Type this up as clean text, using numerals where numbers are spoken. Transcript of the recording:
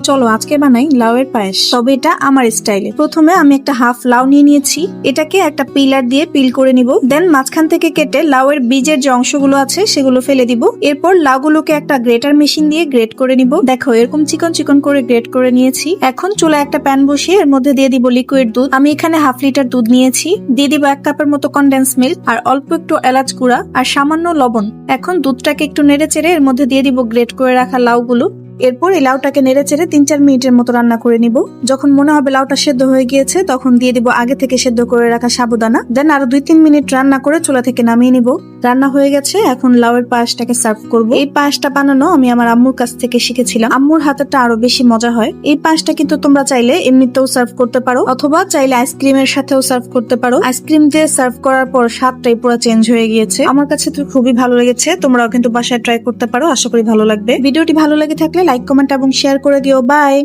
চলো আজকে বানাই লাউয়ের পায়েস, তবে এটা আমার স্টাইলে। প্রথমে আমি একটা হাফ লাউ নিয়ে নিয়েছি, এটাকে একটা পিলার দিয়ে পিল করে নিব। দেন মাঝখান থেকে কেটে লাউয়ের বীজের যে অংশগুলো আছে সেগুলো ফেলে দিব। এরপর লাউগুলোকে একটা গ্রেটার মেশিন দিয়ে গ্রেট করে নিব। দেখো এরকম চিকন চিকন করে গ্রেট করে নিয়েছি। এখন চুলায় একটা প্যান বসিয়ে এর মধ্যে দিয়ে দিব লিকুইড দুধ। আমি এখানে হাফ লিটার দুধ নিয়েছি। দিয়ে দিব 1 কাপের মতো কনডেন্স মিল্ক আর অল্প একটু এলাচ গুঁড়া আর সামান্য লবণ। এখন দুধটাকে একটু নেড়ে চেড়ে এর মধ্যে দিয়ে দিব গ্রেট করে রাখা লাউগুলো। এরপর এই লাউটাকে নেড়ে চেড়ে 3-4 মিনিটের মতো রান্না করে নিব। যখন মনে হবে লাউটা সেদ্ধ হয়ে গিয়েছে তখন দিয়ে দিব আগে থেকে সেদ্ধ করে রাখা সাবুদানা। দেন আরো 2-3 মিনিট রান্না করে চুলা থেকে নামিয়ে নিব। রান্না হয়ে গেছে, এখন লাউয়ের পায়েসটাকে সার্ভ করব। এই পায়েসটা বানানো আমি আমার আম্মুর কাছ থেকে শিখেছিলাম। আম্মুর হাতেরটা আরো বেশি মজা হয়। এই পায়েসটা কিন্তু তোমরা চাইলে এমনিতেও সার্ভ করতে পারো, অথবা চাইলে আইসক্রিমের সাথেও সার্ভ করতে পারো। আইসক্রিম দিয়ে সার্ভ করার পর স্বাদটাই পুরো চেঞ্জ হয়ে গিয়েছে। আমার কাছে তো খুবই ভালো লেগেছে। তোমরাও কিন্তু বাসায় ট্রাই করতে পারো, আশা করি ভালো লাগবে। ভিডিওটি ভালো লেগে থাকলে লাইক, কমেন্ট এবং শেয়ার করে দিও। বাই।